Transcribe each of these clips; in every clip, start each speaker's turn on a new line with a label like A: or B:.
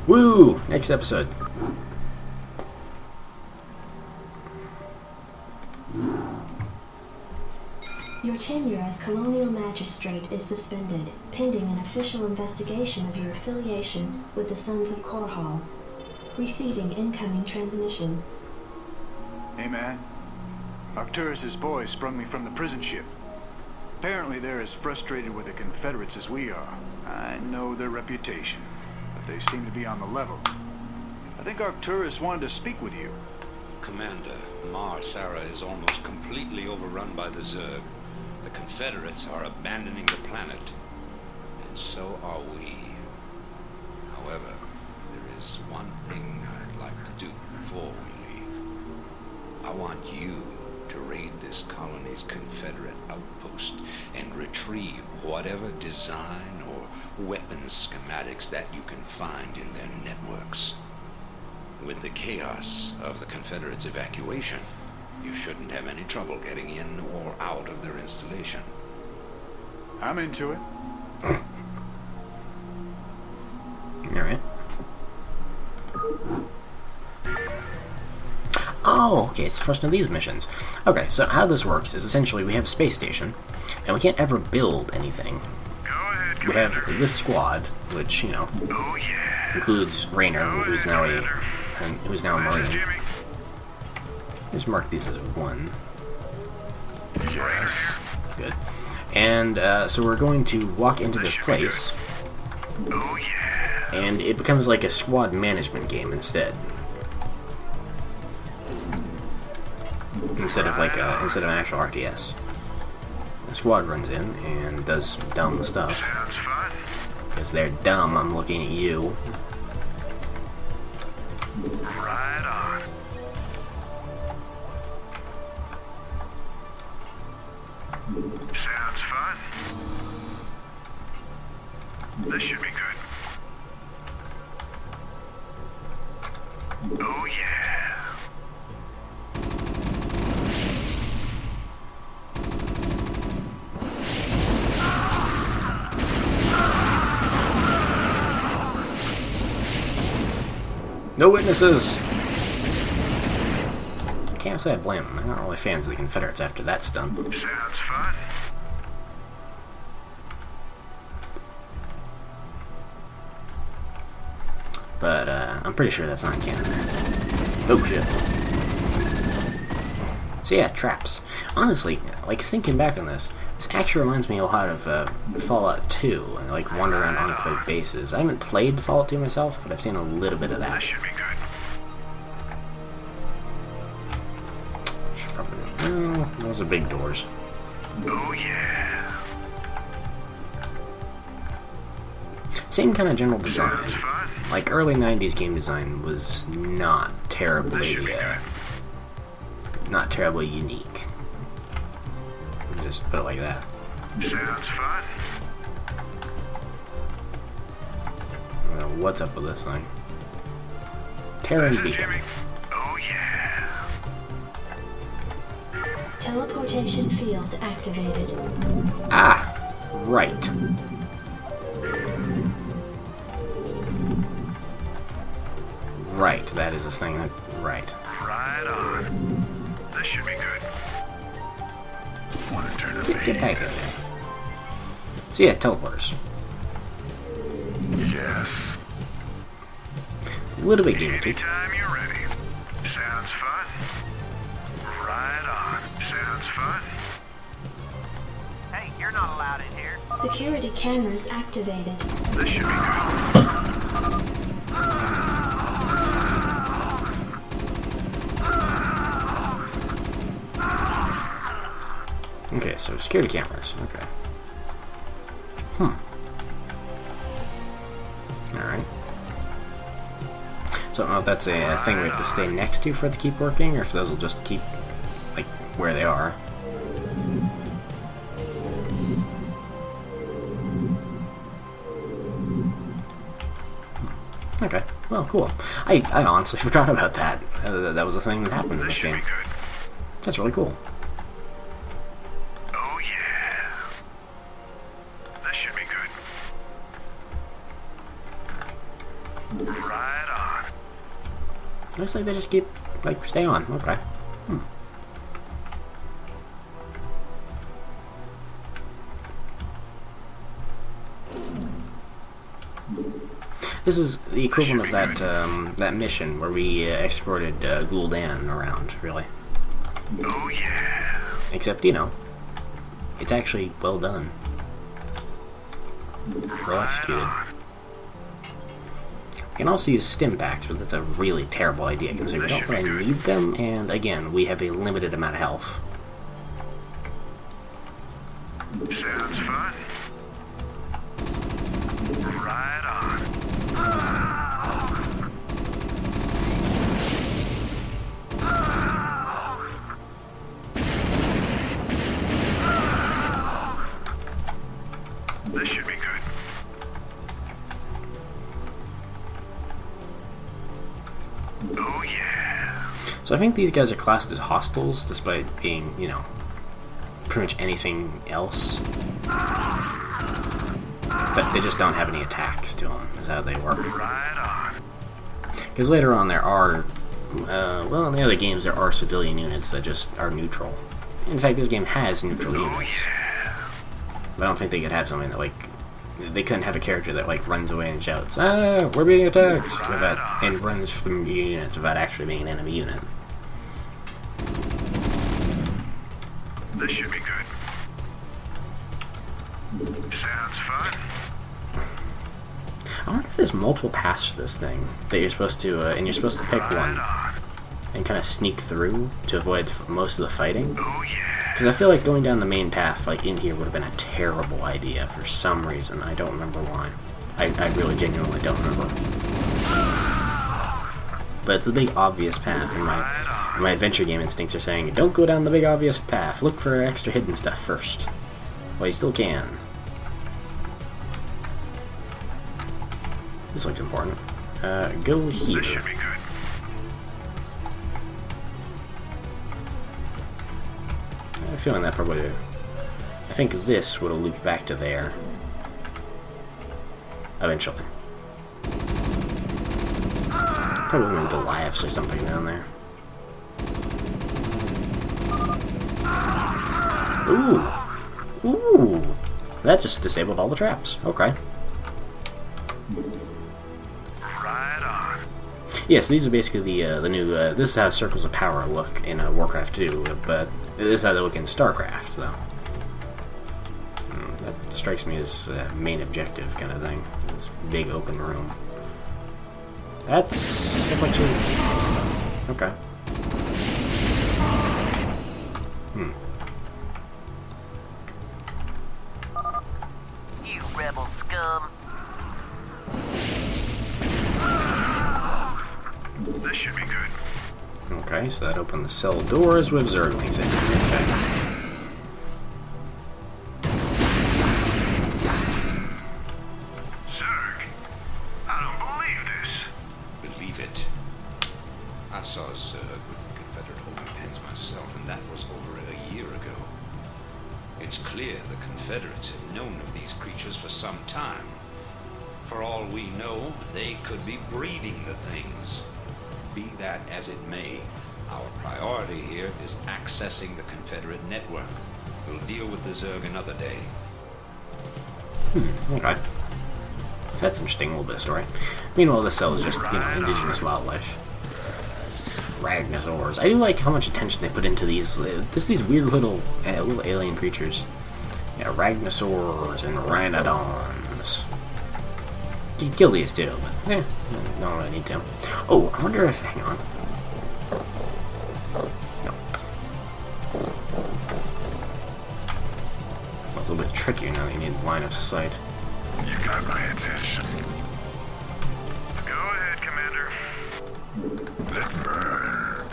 A: Woo! Next episode.
B: Your tenure as colonial magistrate is suspended, pending an official investigation of your affiliation with the Sons of Korhal. Receiving incoming transmission.
C: Hey man, Arcturus's boys sprung me from the prison ship. Apparently they're as frustrated with the Confederates as we are. I know their reputation, but they seem to be on the level. I think Arcturus wanted to speak with you.
D: Commander, Mar Sara is almost completely overrun by the Zerg. The Confederates are abandoning the planet, and so are we. However, there is one thing I'd like to do before we leave. I want you to raid this colony's Confederate outpost and retrieve whatever design or weapons schematics that you can find in their networks. With the chaos of the Confederates' evacuation, you shouldn't have any trouble getting in or out of their installation.
C: I'm into it.
A: Alright. Oh, okay, it's the first of these missions. Okay, so how this works is essentially we have a space station, and we can't ever build anything. We have this squad, which, you know, includes Raynor, who's now a Marine. Just mark these as 1.
C: Yes.
A: Good. And so we're going to walk into this place, and it becomes like a squad management game instead. Instead of an actual RTS. The squad runs in and does dumb stuff. Because they're dumb, I'm looking at you.
C: Right on. Sounds fun. This should be good. Oh yeah.
A: No witnesses! Can't say I blame them. They're not really fans of the Confederates after that stunt.
C: Sounds fun.
A: But I'm pretty sure that's not canon. Oh shit. So yeah, traps. Honestly, like thinking back on this actually reminds me a lot of Fallout 2, and like wander around enclave bases. I haven't played Fallout 2 myself, but I've seen a little bit of that.
C: Should be good.
A: Should probably. No, those are big doors.
C: Oh yeah.
A: Same kind of general design.
C: Sounds fun.
A: Like early '90s game design was not terribly, not terribly unique. Just put it like that.
C: Sounds fun.
A: Well, what's up with this thing? Terran
C: This is
A: beacon.
C: Jimmy. Oh yeah.
B: Teleportation field activated.
A: Ah, right. Right, that is a thing that. Right.
C: Right on. This should be good. Want to turn a
A: Get back in there. So yeah, teleporters.
C: Yes.
A: A little bit gimmicky.
C: Anytime you're ready. Sounds fun. Right on. Sounds fun.
E: Hey, you're not allowed in here.
B: Security cameras activated.
C: This should be good.
A: Okay, so security cameras. Okay. Alright. So I don't know if that's a thing we have to stay next to for it to keep working, or if those will just keep, like, where they are. Okay, well, cool. I honestly forgot about that. That was a thing that happened in this game. That's really cool.
C: Oh yeah. This should be good. Right on.
A: Looks like they just keep, like, stay on. Okay. This is the equivalent of that that mission where we escorted Gul'dan around, really.
C: Oh yeah.
A: Except, you know, it's actually well done. Well executed. We can also use stim packs, but that's a really terrible idea considering we don't really need them, and again, we have a limited amount of health.
C: Sounds fun. Right on. This should be good. Oh yeah.
A: So I think these guys are classed as hostiles, despite being, you know, pretty much anything else. But they just don't have any attacks to them, is how they work.
C: Right on.
A: Because later on there are, well, in the other games there are civilian units that just are neutral. In fact, this game has neutral units. But I don't think they could have something that, like, they couldn't have a character that, like, runs away and shouts, "Ah, we're being attacked!" without, and runs from units without actually being an enemy unit.
C: This should be good. Sounds fun.
A: I wonder if there's multiple paths for this thing that you're supposed to, and you're supposed to pick one and kind of sneak through to avoid most of the fighting.
C: Oh yeah.
A: Because I feel like going down the main path, like in here, would have been a terrible idea for some reason. I don't remember why. I really genuinely don't remember. But it's a big obvious path, and my adventure game instincts are saying, don't go down the big obvious path. Look for extra hidden stuff first. Well, you still can. This looks important. Go here.
C: This should be good.
A: I have a feeling that probably... I think this would have looped back to there. Eventually. Probably in Goliaths or something down there. Ooh! Ooh! That just disabled all the traps. Okay.
C: Right on.
A: Yeah, so these are basically the new, this is how Circles of Power look in Warcraft 2, but this is how they look in Starcraft, though. That strikes me as main objective kind of thing. This big open room. That's a bunch of... Okay.
E: You rebel scum.
C: This should be good.
A: Okay, so that opened the cell doors with Zerglings in. Okay.
C: Zerg, I don't believe this.
D: Believe it. I saw Zerg with Confederate holding pens myself, and that was over a year ago. It's clear the Confederates have known of these creatures for some time. For all we know, they could be breeding the things. Be that as it may, our priority here is accessing the Confederate network. We'll deal with the Zerg another day.
A: Okay. So that's an interesting little bit of story. Meanwhile, this cell is just, you know, indigenous wildlife. Ragnosaurs. I do like how much attention they put into these, these weird little alien creatures. Yeah, Ragnosaurs and Rhinodons. You can kill these too, but don't really need to. Oh, I wonder if... Hang on. No. Well, it's a little bit trickier now that you need line of sight.
C: You got my attention. Go ahead, Commander. Let's burn.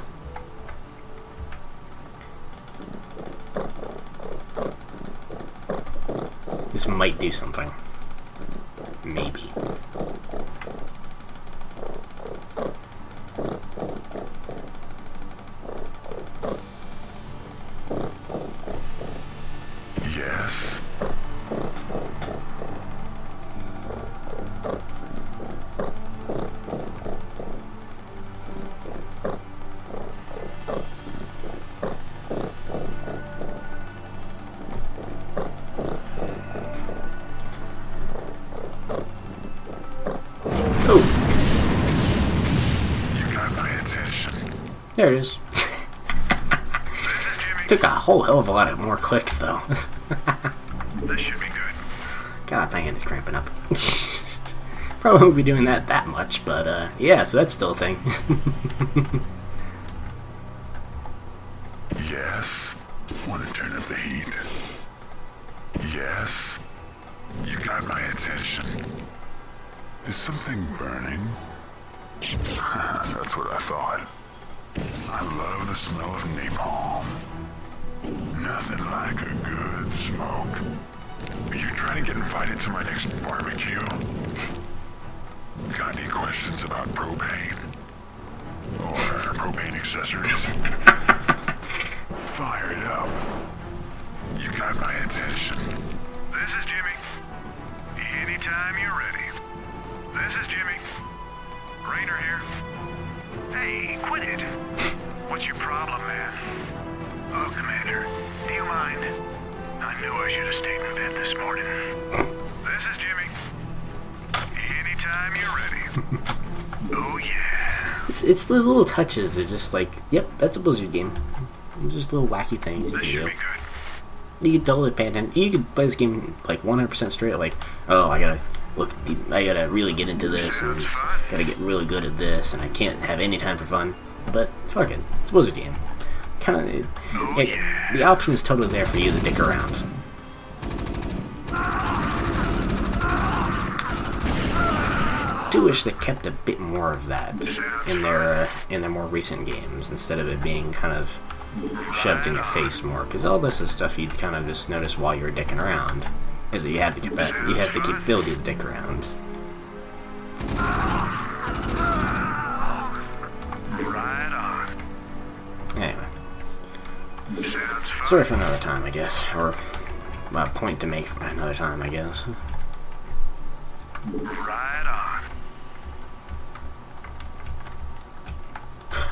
A: This might do something. Maybe.
C: Yes.
A: Oh,
F: You got my attention.
A: there it is. Took a whole hell of a lot of more clicks, though.
F: This should be good.
A: God, my hand is cramping up. Probably won't be doing that much, but yeah, so that's still a thing.
F: Yes. Want to turn up the heat? Yes. You got my attention. Is something burning? That's what I thought. I love the smell of napalm. Nothing like a good smoke. Are you trying to get invited to my next barbecue? Got any questions about propane? Or propane accessories? Fire it up. You got my attention.
C: This is Jimmy. Anytime you're ready. This is Jimmy. Rainer here. Hey, quit it. What's your problem, man? Oh, Commander, do you mind? I knew I should have stayed in bed this morning. This is Jimmy. Anytime you're ready. Oh, yeah.
A: It's those little touches. They're just like, yep, that's a Blizzard game. It's just little wacky things you
C: This
A: can
C: should
A: do.
C: be good.
A: You could totally pay attention. You could play this game like 100% straight. Like, oh, I gotta really get into this, and gotta get really good at this, and I can't have any time for fun. But fuck it, it's a Blizzard game. The option is totally there for you to dick around. I do wish they kept a bit more of that in their more recent games, instead of it being kind of shoved in your face more. Because all this is stuff you'd kind of just notice while you're dicking around, is that you have the capability to dick around.
C: Right on.
A: Anyway,
C: Sounds fun.
A: sorry for another time, I guess, or a point to make for another time, I guess.
C: Right on.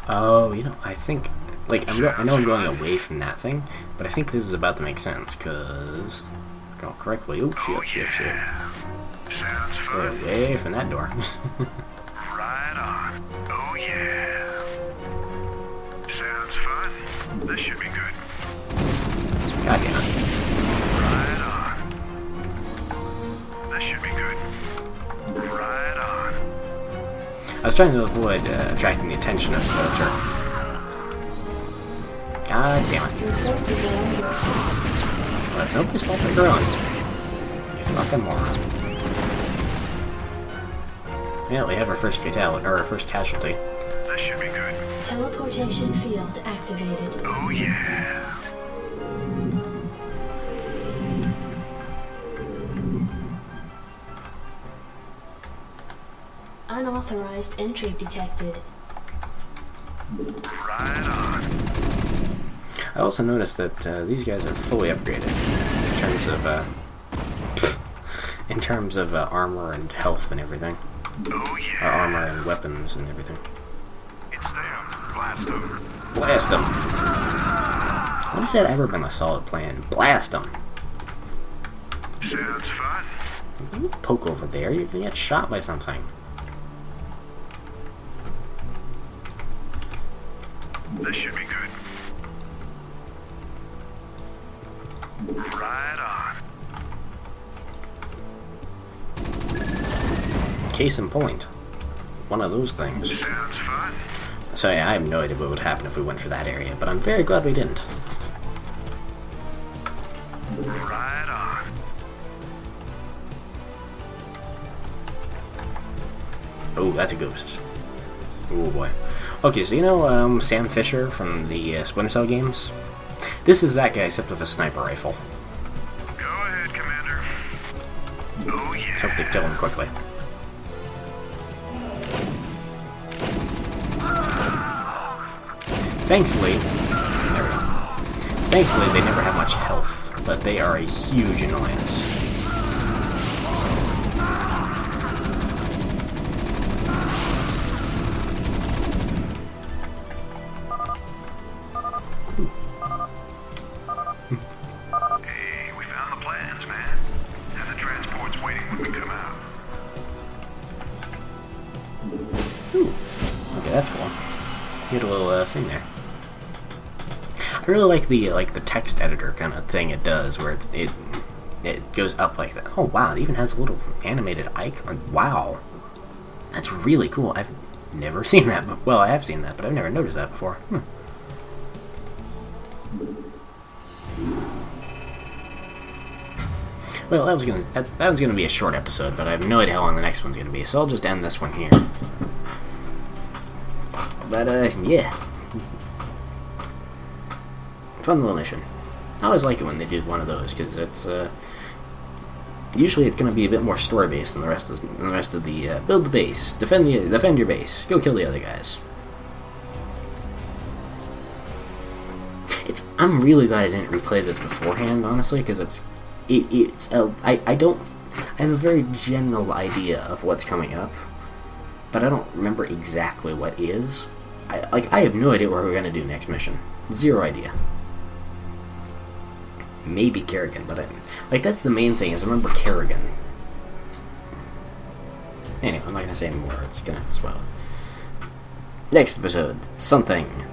A: Oh, you know, I think, like, I know I'm going away from that thing, but I think this is about to make sense, because, if I go correctly, oh shit.
C: Sounds
A: Stay
C: fun.
A: away from that door.
C: Right on. Oh, yeah. Sounds fun. This should be good.
A: God damn it.
C: Right on. This should be good. Right on.
A: I was trying to avoid attracting the attention of the vulture. God damn it.
B: Your forces are under attack.
A: Well, it's nobody's fault they're growing. You fucking moron. Yeah, we have our first fatality, or our first casualty.
C: This should be good.
B: Teleportation field activated.
C: Oh, yeah.
B: Unauthorized entry detected.
C: Right on.
A: I also noticed that these guys are fully upgraded in terms of armor and health and everything.
C: Oh, yeah.
A: Armor and weapons and everything.
C: It's them. Blast them.
A: Blast them. When has that ever been a solid plan? Blast them.
C: Sounds fun.
A: Don't poke over there. You're gonna get shot by something.
C: This should be good. Right on.
A: Case in point. One of those things.
C: Sounds fun.
A: So yeah, I have no idea what would happen if we went for that area, but I'm very glad we didn't.
C: Right on.
A: Oh, that's a ghost. Oh boy. Okay, so you know Sam Fisher from the Splinter Cell games? This is that guy, except with a sniper rifle.
C: Go ahead, Commander. Oh, yeah.
A: So I hope they kill him quickly. Thankfully, they never have much health, but they are a huge annoyance.
C: Hey, we found the plans, man. And the transport's waiting when we come out.
A: Ooh. Okay, that's cool. Get a little thing there. I really like the text editor kind of thing it does, where it goes up like that. Oh wow, it even has a little animated icon. Wow, that's really cool. I've never seen that. Well, I have seen that, but I've never noticed that before. Well, that was gonna be a short episode, but I have no idea how long the next one's gonna be, so I'll just end this one here. But yeah. Fun little mission. I always like it when they do one of those, because it's usually it's going to be a bit more story based than the rest of the build the base, defend your base, go kill the other guys. I'm really glad I didn't replay this beforehand, honestly, because I have a very general idea of what's coming up, but I don't remember exactly what is. I have no idea what we're going to do next mission. Zero idea. Maybe Kerrigan, but that's the main thing, is I remember Kerrigan. Anyway, I'm not gonna say anymore, it's gonna spoil it. Next episode, something.